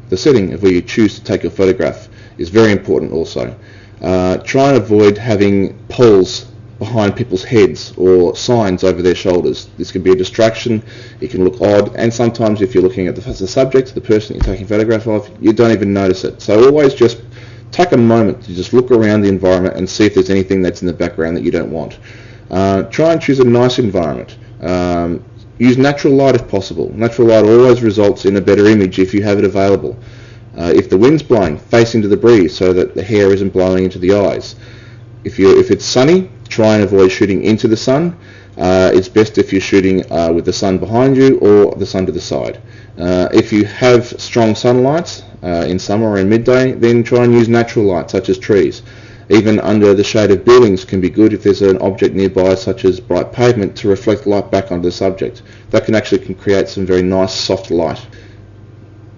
The setting of where you choose to take your photograph is very important also. Try and avoid having poles behind people's heads or signs over their shoulders. This can be a distraction, it can look odd, and sometimes if you're looking at the subject, the person you're taking a photograph of, you don't even notice it. So always just take a moment to just look around the environment and see if there's anything that's in the background that you don't want. Try and choose a nice environment. Use natural light if possible. Natural light always results in a better image if you have it available. If the wind's blowing, face into the breeze so that the hair isn't blowing into the eyes. If it's sunny, try and avoid shooting into the sun. It's best if you're shooting with the sun behind you or the sun to the side. If you have strong sunlight in summer or in midday, then try and use natural light such as trees. Even under the shade of buildings can be good if there's an object nearby such as bright pavement to reflect light back onto the subject. That can create some very nice soft light.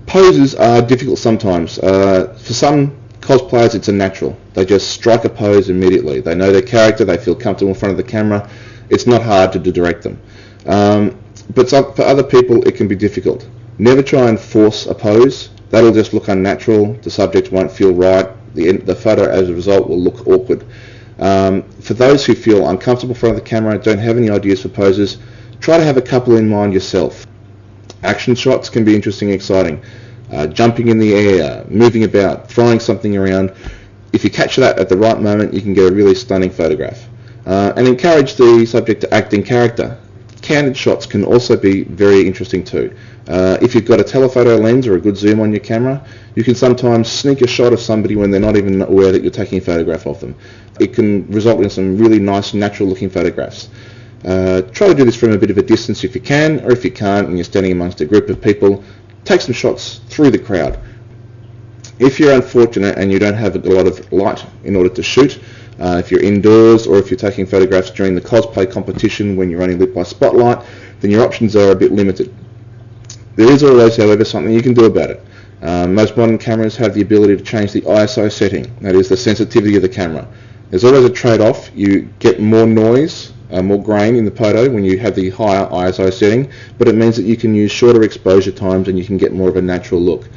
Poses are difficult sometimes. For some cosplayers it's a natural. They just strike a pose immediately. They know their character, they feel comfortable in front of the camera. It's not hard to direct them. But for other people it can be difficult. Never try and force a pose. That'll just look unnatural. The subject won't feel right. The photo as a result will look awkward. For those who feel uncomfortable in front of the camera, don't have any ideas for poses, try to have a couple in mind yourself. Action shots can be interesting and exciting. Jumping in the air, moving about, throwing something around. If you catch that at the right moment, you can get a really stunning photograph. And encourage the subject to act in character. Candid shots can also be very interesting too. If you've got a telephoto lens or a good zoom on your camera, you can sometimes sneak a shot of somebody when they're not even aware that you're taking a photograph of them. It can result in some really nice natural looking photographs. Try to do this from a bit of a distance if you can, or if you can't and you're standing amongst a group of people, take some shots through the crowd. If you're unfortunate and you don't have a lot of light in order to shoot, if you're indoors or if you're taking photographs during the cosplay competition when you're only lit by spotlight, then your options are a bit limited. There is always, however, something you can do about it. Most modern cameras have the ability to change the ISO setting, that is the sensitivity of the camera. There's always a trade-off. You get more noise, more grain in the photo when you have the higher ISO setting, but it means that you can use shorter exposure times and you can get more of a natural look.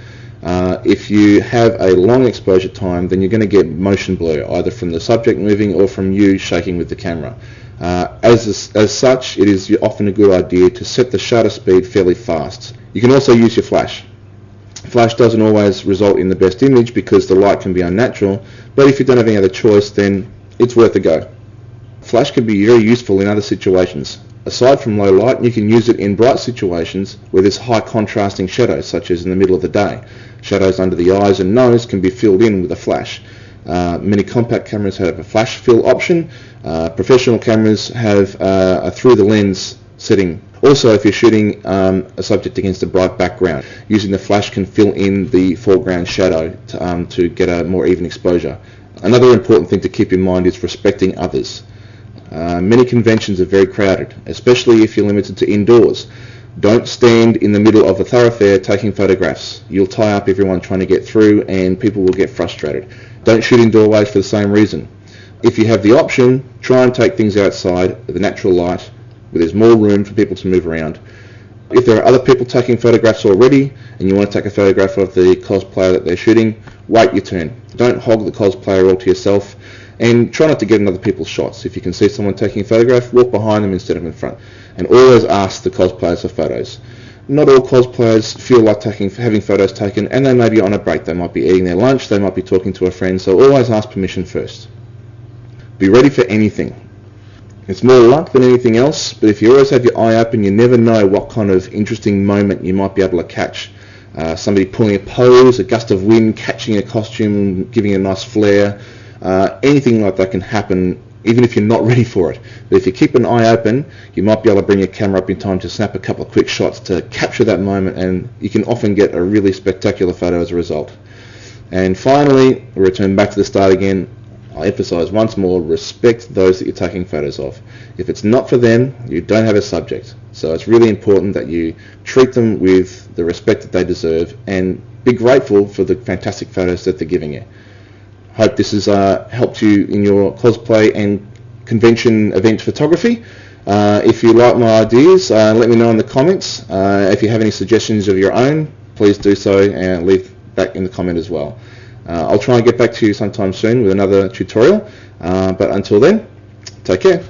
If you have a long exposure time, then you're going to get motion blur, either from the subject moving or from you shaking with the camera. As such, it is often a good idea to set the shutter speed fairly fast. You can also use your flash. Flash doesn't always result in the best image because the light can be unnatural, but if you don't have any other choice, then it's worth a go. Flash can be very useful in other situations. Aside from low light, you can use it in bright situations where there's high contrasting shadows, such as in the middle of the day. Shadows under the eyes and nose can be filled in with a flash. Many compact cameras have a flash fill option. Professional cameras have a through the lens setting. Also, if you're shooting a subject against a bright background, using the flash can fill in the foreground shadow to get a more even exposure. Another important thing to keep in mind is respecting others. Many conventions are very crowded, especially if you're limited to indoors. Don't stand in the middle of a thoroughfare taking photographs. You'll tie up everyone trying to get through and people will get frustrated. Don't shoot in doorways for the same reason. If you have the option, try and take things outside with a natural light where there's more room for people to move around. If there are other people taking photographs already and you want to take a photograph of the cosplayer that they're shooting, wait your turn. Don't hog the cosplayer all to yourself and try not to get in other people's shots. If you can see someone taking a photograph, walk behind them instead of in front. And always ask the cosplayers for photos. Not all cosplayers feel like having photos taken, and they may be on a break. They might be eating their lunch, they might be talking to a friend, so always ask permission first. Be ready for anything. It's more luck than anything else, but if you always have your eye open, you never know what kind of interesting moment you might be able to catch. Somebody pulling a pose, a gust of wind, catching a costume, giving it a nice flare. Anything like that can happen even if you're not ready for it. But if you keep an eye open, you might be able to bring your camera up in time to snap a couple of quick shots to capture that moment, and you can often get a really spectacular photo as a result. And finally, we'll return back to the start again. I emphasize once more, respect those that you're taking photos of. If it's not for them, you don't have a subject. So it's really important that you treat them with the respect that they deserve and be grateful for the fantastic photos that they're giving you. Hope this has helped you in your cosplay and convention event photography. If you like my ideas, let me know in the comments. If you have any suggestions of your own, please do so and leave back in the comment as well. I'll try and get back to you sometime soon with another tutorial, but until then, take care.